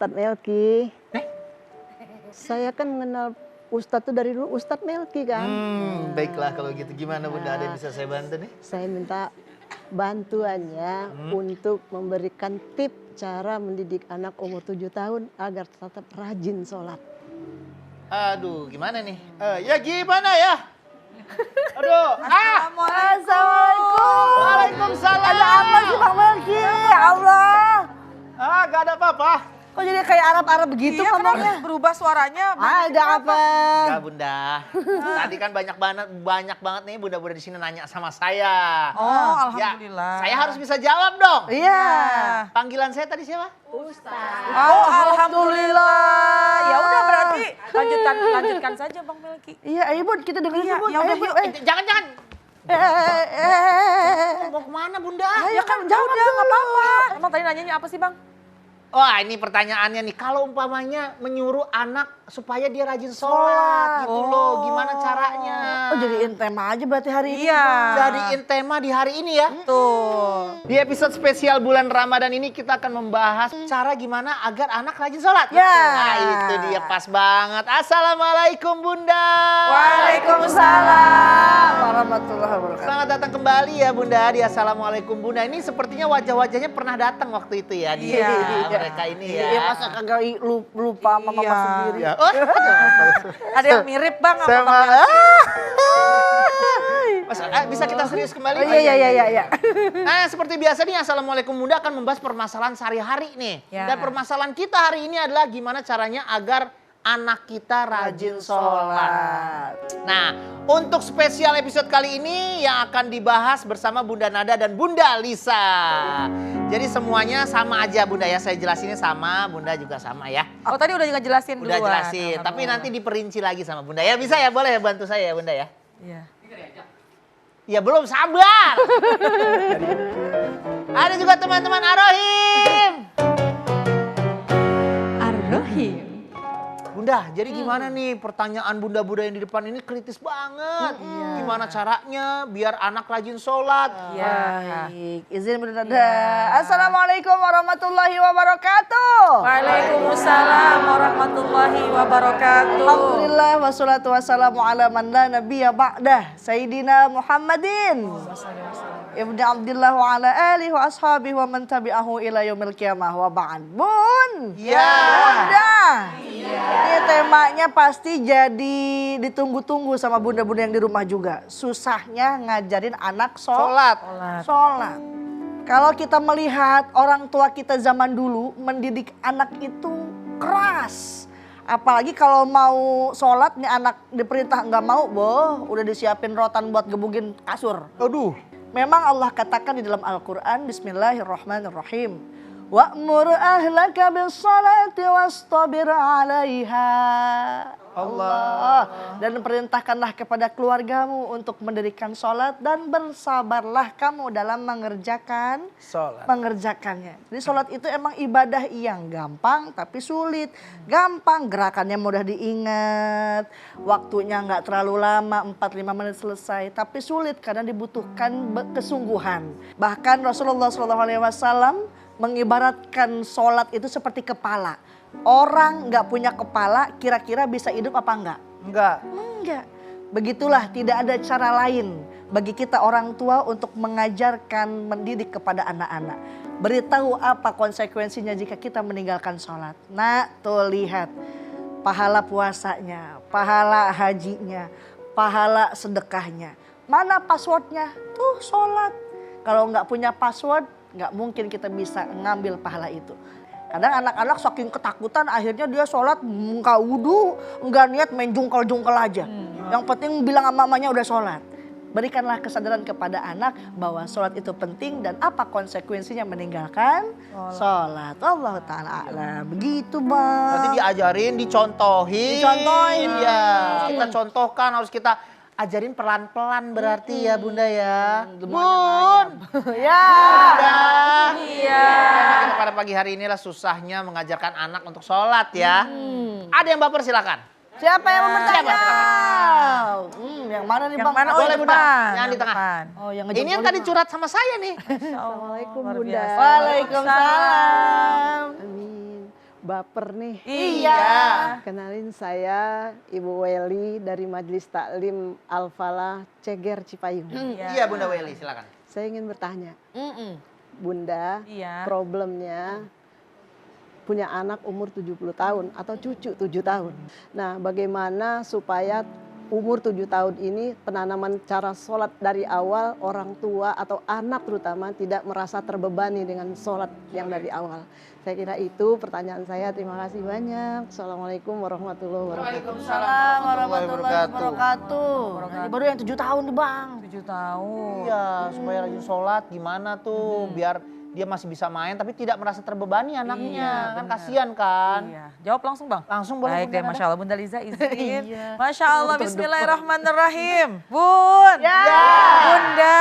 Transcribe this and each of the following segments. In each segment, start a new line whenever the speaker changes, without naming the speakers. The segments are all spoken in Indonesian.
Ustadz Melki. Saya kan mengenal Ustadz tuh dari dulu Ustadz Melki kan.
Baiklah kalau gitu. Gimana Bunda, ada yang bisa saya bantu nih?
Saya minta bantuannya untuk memberikan tip cara mendidik anak umur 7 tahun agar tetap rajin sholat.
Aduh, gimana nih? Ya gimana ya? Aduh,
Assalamualaikum.
Waalaikumsalam.
Ada apa sih Bang Melki? Ya Allah.
Gak ada apa-apa.
Kok jadi kayak Arab-Arab begitu
Iya,
ngomongnya?
kenapa berubah suaranya?
Ada apa?
Enggak Bunda. Tadi kan banyak banget nih Bunda-bunda di sini nanya sama saya.
Oh,
Ya,
alhamdulillah.
saya harus bisa jawab dong.
Iya.
Panggilan saya tadi siapa?
Oh, alhamdulillah. Ya udah berarti lanjutkan saja Bang Melki.
Iya, ayo Bun, kita dengerin
Iya,
Bun.
ya udah,
Ayo,
yuk.
Jangan.
Eh.
Mau kemana Bunda?
Ya kan jawab udah nggak apa-apa. Emang tadi nanyanya apa sih Bang?
Wah, ini pertanyaannya nih. Kalau umpamanya menyuruh anak supaya dia rajin sholat gitu loh. Gimana caranya?
Oh, jadiin tema aja berarti hari ini.
Iya.
Jadiin tema di hari ini ya.
Tuh.
Di episode spesial bulan Ramadan ini kita akan membahas cara gimana agar anak rajin sholat.
Ya.
Nah, itu dia pas banget. Assalamualaikum Bunda.
Waalaikumsalam warahmatullahi wabarakatuh.
Selamat datang kembali ya Bunda di Assalamualaikum Bunda. Ini sepertinya wajah-wajahnya pernah datang waktu itu ya di mereka ini ya.
Iya, masa kagak lupa sama mama
Iya.
sendiri.
Ya. Oh,
Ada yang mirip Bang sama
sama.
Bang Melki.
Mas, bisa kita serius kembali?
Oh, iya.
Nah, seperti biasa nih Assalamualaikum Bunda akan membahas permasalahan sehari-hari nih.
Ya.
Dan permasalahan kita hari ini adalah gimana caranya agar anak kita rajin sholat. Nah, untuk spesial episode kali ini yang akan dibahas bersama Bunda Nada dan Bunda Lisa. Jadi semuanya sama aja Bunda ya, saya jelasinnya sama, Bunda juga sama ya.
Oh tadi udah ngejelasin
Udah
duluan.
jelasin, tapi nanti diperinci lagi sama Bunda ya. Bisa ya, boleh ya bantu saya ya Bunda ya.
Iya.
Ya belum sabar. Ada juga teman-teman Ar-Rahim.
Ar-Rahim.
Bunda, jadi gimana nih pertanyaan bunda-bunda yang di depan ini kritis banget. Gimana caranya biar anak rajin sholat?
Iya.
Baik, izin bernada. Assalamualaikum warahmatullahi wabarakatuh.
Waalaikumsalam warahmatullahi wabarakatuh.
Alhamdulillah wassalatu wassalamu ala man la nabiyya ba'dah Sayyidina Muhammadin Ibnu Abdillah wa ala alihi wa ashabihi wa man tabi'ahu ila yaumil qiyamah wa ba'd. Bun.
Ya.
Bunda. Ini temanya pasti jadi ditunggu-tunggu sama bunda-bunda yang di rumah juga. Susahnya ngajarin anak
Sholat.
sholat. Kalau kita melihat orang tua kita zaman dulu mendidik anak itu keras. Apalagi kalau mau sholat nih anak diperintah nggak mau, udah disiapin rotan buat gebugin kasur.
Aduh.
Memang Allah katakan di dalam Al-Quran, Bismillahirrahmanirrahim. Wa'mur ahlaka bis-salati wastabir 'alaiha. Allah. Dan perintahkanlah kepada keluargamu untuk mendirikan sholat dan bersabarlah kamu dalam mengerjakannya. Jadi sholat itu emang ibadah yang gampang tapi sulit. Gampang, gerakannya mudah diingat, waktunya nggak terlalu lama, 4-5 menit selesai. Tapi sulit karena dibutuhkan kesungguhan. Bahkan Rasulullah SAW mengibaratkan sholat itu seperti kepala. Orang nggak punya kepala kira-kira bisa hidup apa enggak? Enggak. Begitulah tidak ada cara lain bagi kita orang tua untuk mengajarkan, mendidik kepada anak-anak. Beritahu apa konsekuensinya jika kita meninggalkan sholat. Nah tuh lihat pahala puasanya, pahala hajinya, pahala sedekahnya. Mana passwordnya? Tuh sholat. Kalau nggak punya password nggak mungkin kita bisa ngambil pahala itu. Kadang anak-anak saking ketakutan akhirnya dia sholat nggak wudhu, nggak niat main jungkel-jungkel aja. Yang penting bilang sama mamanya udah sholat. Berikanlah kesadaran kepada anak bahwa sholat itu penting dan apa konsekuensinya meninggalkan sholat. Allah Ta'ala a'lam. Begitu Bang.
Nanti diajarin, dicontohin. Ya, kita contohkan, harus kita ajarin pelan-pelan berarti ya Bunda ya. Bun.
Ya.
Bunda.
Iya.
Kita pada pagi hari inilah susahnya mengajarkan anak untuk sholat ya. Ada yang baper silakan.
Siapa yang mau bertanya? Yang mana nih
Yang
Bang?
mana?
Boleh,
Yang
Bunda.
depan.
Yang di tengah.
depan.
Oh, yang
Ini yang tadi curhat sama saya nih.
Assalamualaikum
Bunda.
Bunda.
Waalaikumsalam.
Amin. Baper nih.
Iya.
Kenalin saya Ibu Weli dari Majelis Taklim Al-Falah Ceger Cipayung.
Iya Bunda Weli, silakan.
Saya ingin bertanya, Bunda,
Iya.
problemnya punya anak umur 70 tahun atau cucu 7 tahun. Nah, bagaimana supaya umur 7 tahun ini penanaman cara sholat dari awal orang tua atau anak terutama tidak merasa terbebani dengan sholat yang dari awal. Saya kira itu pertanyaan saya. Terima kasih banyak. Assalamualaikum warahmatullahi wabarakatuh.
Waalaikumsalam warahmatullahi wabarakatuh. Nah, ini baru yang 7 tahun nih Bang.
7 tahun.
Iya, supaya rajin sholat gimana tuh biar dia masih bisa main tapi tidak merasa terbebani anaknya.
Iya,
Kan
benar.
kasihan kan.
Iya. Jawab langsung Bang.
Langsung boleh
Baik
Bunda
deh,
Nada?
Masya Allah. Bunda Liza izin.
Iya.
Masya Allah, bismillahirrahmanirrahim. Bun.
Ya.
Bunda.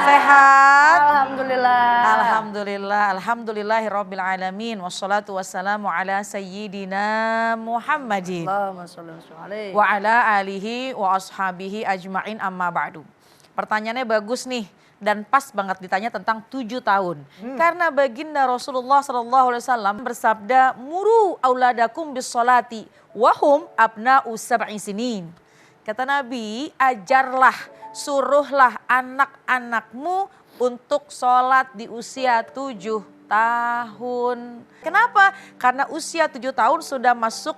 Sehat.
Alhamdulillah.
Alhamdulillah, alhamdulillahirabbil alamin wassalatu wassalamu ala sayyidina Muhammadin
Allahumma sholli alaihi.
wa ala alihi wa ashabihi ajmain amma ba'du. Pertanyaannya bagus nih dan pas banget ditanya tentang 7 tahun. Karena baginda Rasulullah SAW bersabda, "Muru auladakum bis salati wahum abna'u sab'i sinin." Kata Nabi, ajarlah, suruhlah anak-anakmu untuk sholat di usia 7 tahun. Kenapa? Karena usia 7 tahun sudah masuk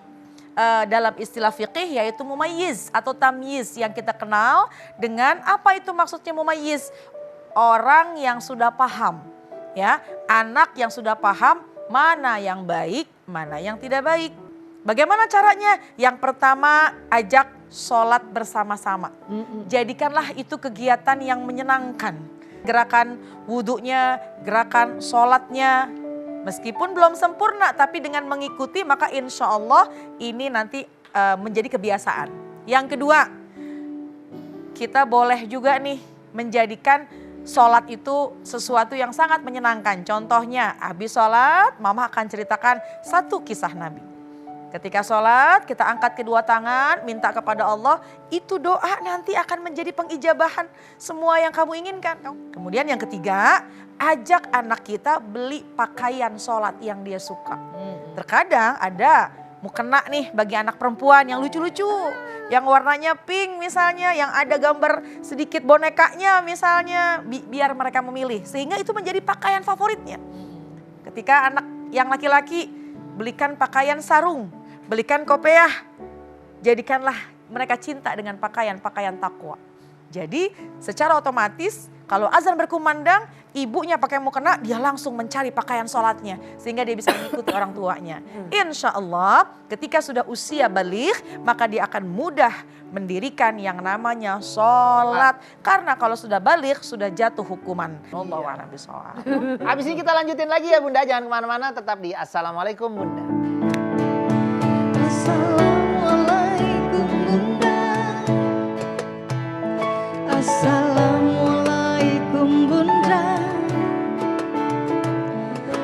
dalam istilah fikih yaitu mumayyiz atau tamyiz yang kita kenal dengan apa itu maksudnya mumayyiz? Orang yang sudah paham, ya, anak yang sudah paham mana yang baik, mana yang tidak baik. Bagaimana caranya? Yang pertama, ajak sholat bersama-sama. Jadikanlah itu kegiatan yang menyenangkan. Gerakan wudhunya, gerakan sholatnya, meskipun belum sempurna, tapi dengan mengikuti maka insya Allah ini nanti menjadi kebiasaan. Yang kedua, kita boleh juga nih menjadikan sholat itu sesuatu yang sangat menyenangkan. Contohnya, habis sholat mama akan ceritakan satu kisah Nabi. Ketika sholat kita angkat kedua tangan minta kepada Allah, itu doa nanti akan menjadi pengijabahan semua yang kamu inginkan. Kemudian yang ketiga, ajak anak kita beli pakaian sholat yang dia suka. Terkadang ada mukena nih bagi anak perempuan yang lucu-lucu. Yang warnanya pink misalnya, yang ada gambar sedikit bonekanya misalnya, biar mereka memilih. Sehingga itu menjadi pakaian favoritnya. Ketika anak yang laki-laki belikan pakaian sarung, belikan kopiah, jadikanlah mereka cinta dengan pakaian-pakaian takwa. Jadi secara otomatis kalau azan berkumandang, ibunya pakai mukena, dia langsung mencari pakaian sholatnya. Sehingga dia bisa mengikuti orang tuanya. Insya Allah ketika sudah usia baligh, maka dia akan mudah mendirikan yang namanya sholat. Karena kalau sudah baligh, sudah jatuh hukuman. Wallahu a'lam bishawab.
Habis ini kita lanjutin lagi ya Bunda, jangan kemana-mana, tetap di Assalamualaikum Bunda.
Assalamualaikum Bunda. Assalamualaikum Bunda.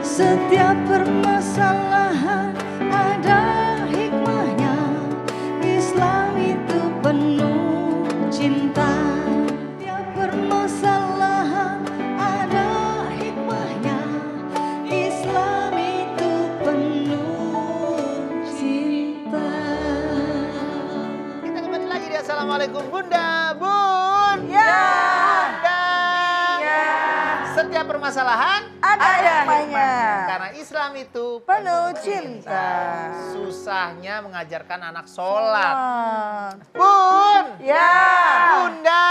Setiap permasalahan ada hikmahnya. Islam itu penuh cinta. Setiap permasalahan ada hikmahnya. Islam itu penuh cinta.
Kita kembali lagi di Assalamualaikum Bunda. Bun.
Ya.
Bunda. Setiap permasalahan
Ada hikmahnya.
karena Islam itu
Penuh cinta.
Susahnya mengajarkan anak sholat.
Ah.
Bun.
Ya.
Bunda.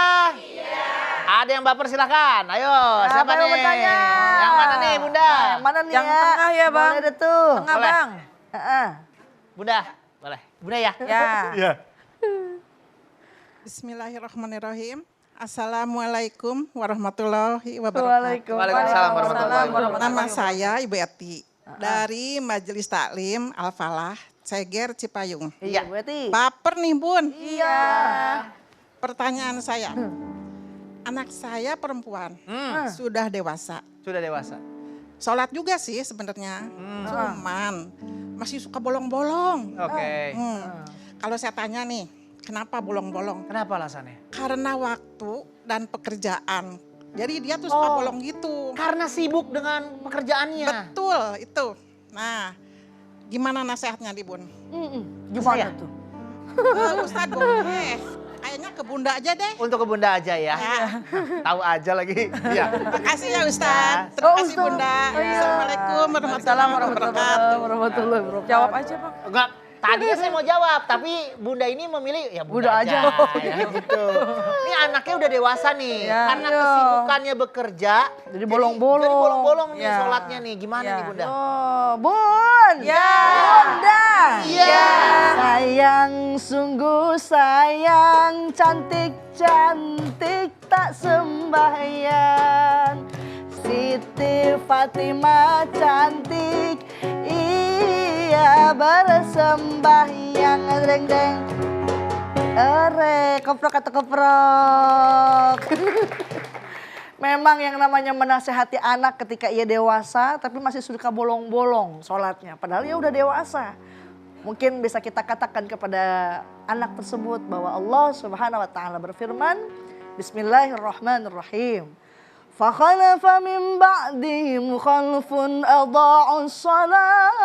Ada yang baper silakan. Ayo, siapa
yang
nih?
bertanya?
Yang mana nih Bunda?
Yang mana nih
Yang tengah ya, Bang.
Boleh deh tuh.
Tengah
Boleh.
Bang.
Heeh.
Bunda, boleh. Bunda ya?
Ya.
Bismillahirrahmanirrahim. Assalamualaikum warahmatullahi wabarakatuh.
Waalaikumsalam warahmatullahi wabarakatuh.
Nama saya Ibu Eti dari Majelis Taklim Al-Falah Ceger Cipayung.
Iya.
Bu Eti.
Baper nih Bun.
Iya.
Pertanyaan saya, anak saya perempuan sudah dewasa.
Sudah dewasa.
Sholat juga sih sebenarnya, cuman masih suka bolong-bolong.
Oke.
Kalau saya tanya nih, kenapa bolong-bolong?
Kenapa alasannya?
Karena waktu dan pekerjaan. Jadi dia tuh suka bolong gitu.
Karena sibuk dengan pekerjaannya.
Betul itu. Nah, Gimana nasihatnya nih Bun?
Gimana tuh?
Ustadz boleh. Kayaknya ke Bunda aja deh.
Untuk ke Bunda aja ya. Tahu aja lagi. Iya.
Makasih ya Ustadz. Terima kasih Bunda. Assalamualaikum warahmatullahi wabarakatuh.
Jawab aja Bang.
Enggak, tadinya saya mau jawab, tapi Bunda ini memilih ya Bunda aja. Ya, gitu. Ini anaknya udah dewasa nih.
Ya.
Karena kesibukannya bekerja.
Jadi bolong-bolong.
Jadi bolong-bolong nih
Ya.
sholatnya nih. Gimana
Ya.
nih Bunda?
Oh, Bun.
Ya.
Bunda.
Iya.
Sayang, sungguh sayang, cantik-cantik tak sembahyang. Siti Fatimah cantik, iya bersembahyang. Deng-deng. Ere, keprok atau keprok. Memang yang namanya menasehati anak ketika ia dewasa tapi masih suka bolong-bolong sholatnya. Padahal ia udah dewasa. Mungkin bisa kita katakan kepada anak tersebut bahwa Allah Subhanahu wa taala berfirman, Bismillahirrahmanirrahim. Fakhalafa min ba'dihim khalfun adha'us salat.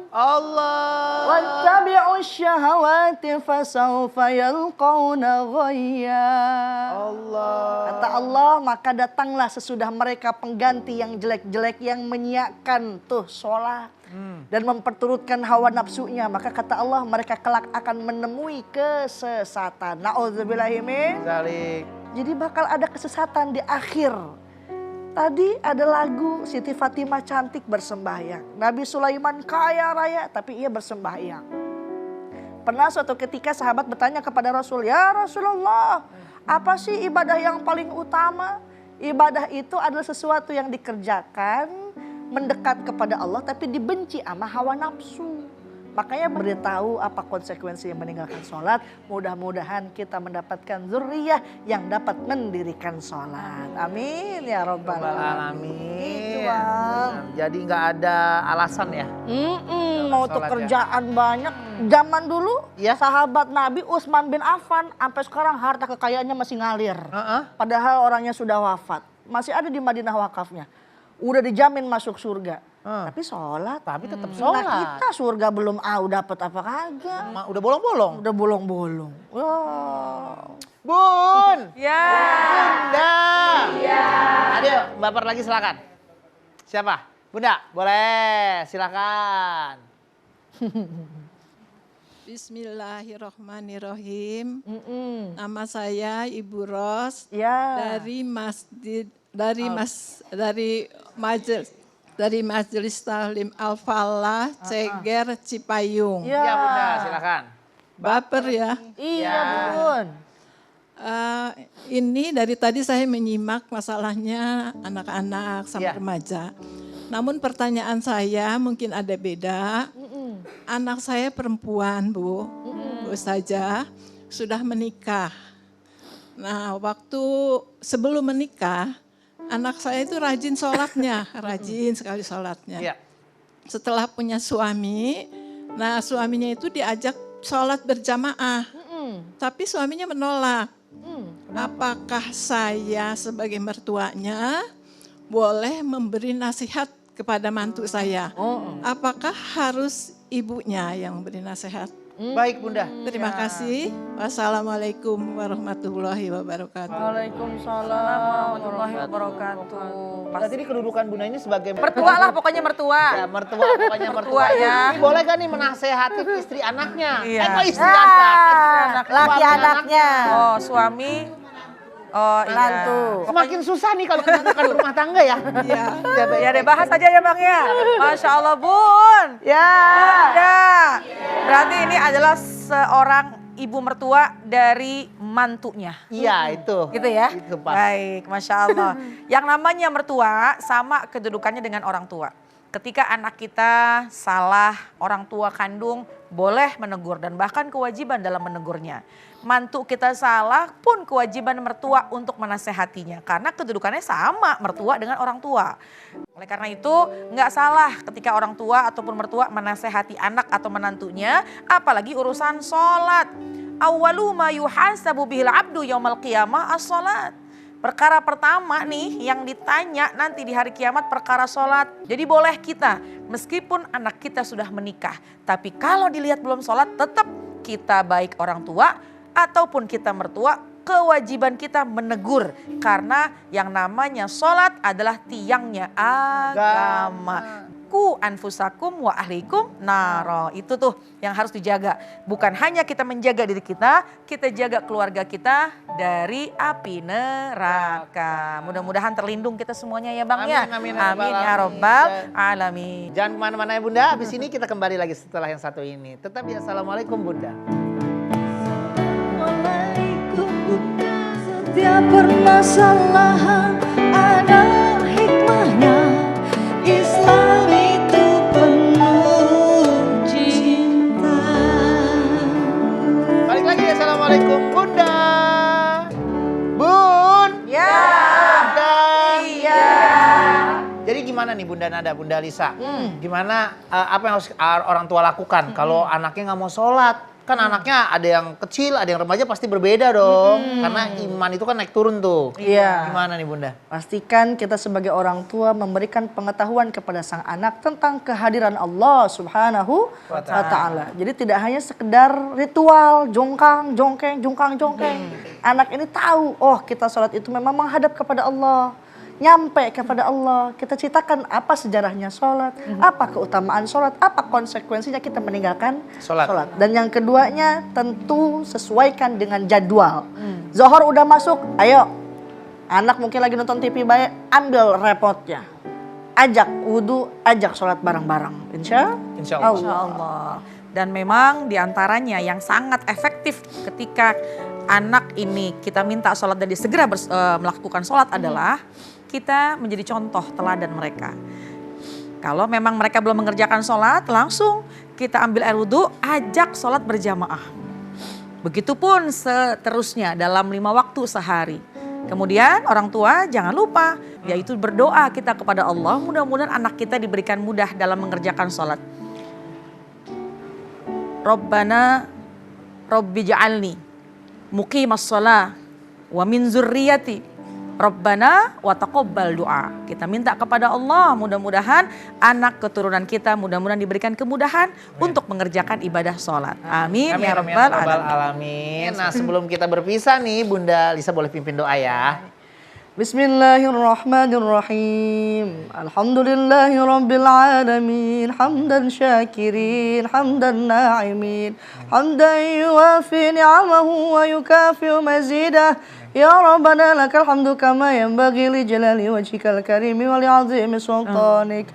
Allah.
Wattabi'us syahawati fasawfa yalqawna ghayya.
Allah.
Kata Allah, maka datanglah sesudah mereka pengganti yang jelek-jelek yang menyiapkan tuh sholat. Dan memperturutkan hawa nafsunya. Maka kata Allah, mereka kelak akan menemui kesesatan. Na'udzubillahi min.
Zalik.
Jadi bakal ada kesesatan di akhir. Tadi ada lagu Siti Fatimah cantik bersembahyang. Nabi Sulaiman kaya raya tapi ia bersembahyang. Pernah suatu ketika sahabat bertanya kepada Rasul, ya Rasulullah, apa sih ibadah yang paling utama? Ibadah itu adalah sesuatu yang dikerjakan mendekat kepada Allah tapi dibenci sama hawa nafsu. Makanya beritahu apa konsekuensi meninggalkan sholat. Mudah-mudahan kita mendapatkan zuriyah yang dapat mendirikan sholat. Amin ya Rabbal
Alamin.
Gitu, Bang.
Jadi nggak ada alasan ya?
Mau tuh
Sholat ya.
kerjaan banyak. Zaman dulu
Iya.
sahabat Nabi Utsman bin Affan sampai sekarang harta kekayaannya masih ngalir. Padahal orangnya sudah wafat. Masih ada di Madinah wakafnya. Udah dijamin masuk surga. Tapi sholat.
Tapi tetap
Nah
sholat.
kita surga belum dapat apa kagak.
Udah bolong-bolong.
Udah bolong-bolong. Wow.
Bun.
Ya.
Bunda. Iya. Ayo, baper lagi silakan. Siapa? Bunda, boleh. Silakan.
Bismillahirrohmanirrohim. Nama saya Ibu Ros
Ya.
dari Majelis Taklim Al-Falah Ceger Cipayung.
Ya.
Ya Bunda, silakan.
Baper ya.
Iya Bun.
Ini dari tadi saya menyimak masalahnya anak-anak
Ya.
sama remaja. Namun pertanyaan saya mungkin ada beda. Anak saya perempuan Bu Ustazah, sudah menikah. Nah waktu sebelum menikah, anak saya itu rajin sholatnya, rajin sekali sholatnya.
Iya.
Setelah punya suami, nah suaminya itu diajak sholat berjamaah. Tapi suaminya menolak. Apakah saya sebagai mertuanya boleh memberi nasihat kepada mantu saya? Apakah harus ibunya yang memberi nasihat?
Baik Bunda.
Terima kasih. Wassalamualaikum warahmatullahi wabarakatuh.
Waalaikumsalam warahmatullahi wabarakatuh.
Berarti ini kedudukan Bunda ini sebagai
Mertua lah pokoknya mertua.
Ya, mertua, pokoknya mertua.
ya.
Ini boleh gak nih menasehati istri anaknya?
Iya.
Kok istri anak?
Laki anaknya.
Oh suami. Oh
Menantu.
iya.
Semakin susah nih kalau kita bukan rumah tangga ya.
Iya.
Ya deh bahas aja ya Bang ya. Masya Allah Bun.
Ya.
Ya. Berarti ini adalah seorang ibu mertua dari mantunya.
Iya itu.
Gitu ya?
Itu pas.
Baik, Masya Allah. Yang namanya mertua sama kedudukannya dengan orang tua. Ketika anak kita salah, orang tua kandung boleh menegur dan bahkan kewajiban dalam menegurnya. Mantu kita salah pun kewajiban mertua untuk menasehatinya. Karena kedudukannya sama mertua dengan orang tua. Oleh karena itu nggak salah ketika orang tua ataupun mertua menasehati anak atau menantunya. Apalagi urusan sholat. Awwalu ma yuhasabu bihil abdu yaumal qiyamah as-sholat. Perkara pertama nih yang ditanya nanti di hari kiamat perkara sholat. Jadi boleh kita meskipun anak kita sudah menikah. Tapi kalau dilihat belum sholat tetap kita baik orang tua ataupun kita mertua. Kewajiban kita menegur. Karena yang namanya sholat adalah tiangnya agama. Ku anfusakum wa ahlikum naro. Itu tuh yang harus dijaga. Bukan hanya kita menjaga diri kita jaga keluarga kita dari api neraka. Mudah-mudahan terlindung kita semuanya ya Bang ya.
Amin,
Amin ya robbal alamin.
Jangan kemana-mana ya Bunda, habis ini kita kembali lagi setelah yang satu ini. Tetap ya, Assalamualaikum Bunda.
Assalamualaikum Bunda. Setiap permasalahan ada hikmahnya. Islam itu penuh cinta.
Balik lagi ya, Assalamualaikum Bunda. Bun.
Ya.
Bunda.
Iya.
Jadi gimana nih Bunda Nada, Bunda Lisa? Gimana apa yang harus orang tua lakukan kalau anaknya nggak mau sholat? Kan anaknya ada yang kecil, ada yang remaja pasti berbeda dong. Karena iman itu kan naik turun tuh.
Iya.
Gimana nih Bunda?
Pastikan kita sebagai orang tua memberikan pengetahuan kepada sang anak tentang kehadiran Allah Subhanahu wa Ta'ala. Jadi tidak hanya sekedar ritual, jongkang, jongkeng, jongkang, jongkeng. Anak ini tahu, oh kita sholat itu memang menghadap kepada Allah. Nyampe kepada Allah, kita ceritakan apa sejarahnya sholat, apa keutamaan sholat, apa konsekuensinya kita meninggalkan
Sholat.
Dan yang keduanya tentu sesuaikan dengan jadwal. Zohor udah masuk, ayo. Anak mungkin lagi nonton TV baik, ambil repotnya. Ajak wudhu, ajak sholat bareng-bareng. Insya Allah.
Insya Allah. Dan memang diantaranya yang sangat efektif ketika anak ini kita minta sholat dan dia segera melakukan sholat adalah kita menjadi contoh teladan mereka. Kalau memang mereka belum mengerjakan sholat, langsung kita ambil air wudhu, ajak sholat berjamaah. Begitupun seterusnya dalam 5 waktu sehari. Kemudian orang tua jangan lupa, yaitu berdoa kita kepada Allah, mudah-mudahan anak kita diberikan mudah dalam mengerjakan sholat. Rabbana Rabbi ja'alni muqimas shalah wa min zurriyati Rabbana wa taqabbal doa. Kita minta kepada Allah mudah-mudahan anak keturunan kita mudah-mudahan diberikan kemudahan untuk mengerjakan ibadah sholat. Amin ya rabbal alamin.
Nah sebelum kita berpisah nih Bunda Lisa boleh pimpin doa ya.
Bismillahirrahmanirrahim. Alhamdulillahi rabbil alamin. Hamdan syakirin, hamdan na'imin. Hamdan yuwafi ni'amahu wa yukafi'u mazidah. Ya Rabbana lakal hamdu kama yanbaghi li jalali wajhikal karimi wa li 'azimi sultanik.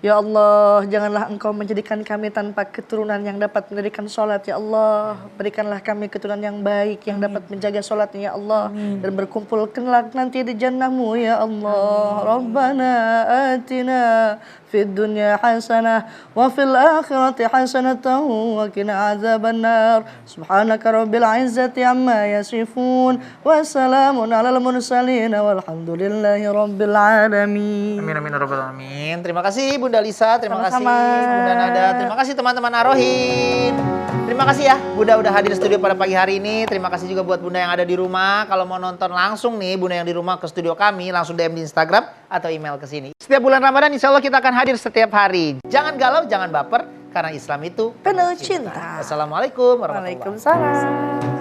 Ya Allah, janganlah Engkau menjadikan kami tanpa keturunan yang dapat mendirikan sholat, ya Allah. Berikanlah kami keturunan yang baik, yang dapat menjaga sholatnya, ya Allah. Dan berkumpul kelak nanti di jannah-Mu, ya Allah. Rabbana atina fid dunya hasanah wa fil akhirati hasanatan wa qina adzabannar. Subhanaka rabbil izzati amma yasifun wa salamun alal mursalin walhamdulillahi rabbil alamin.
Amin amin rabbal alamin. Terima kasih Bunda Lisa, terima
Sama-sama.
kasih Bunda Nada, terima kasih teman-teman Arohin. Terima kasih ya Bunda udah hadir di studio pada pagi hari ini. Terima kasih juga buat Bunda yang ada di rumah. Kalau mau nonton langsung nih Bunda yang di rumah ke studio kami, langsung DM di Instagram atau email ke sini. Setiap bulan Ramadan insya Allah kita akan hadir setiap hari. Jangan galau, jangan baper, karena Islam itu
Penuh cinta.
Assalamualaikum warahmatullahi wabarakatuh.
Waalaikumsalam.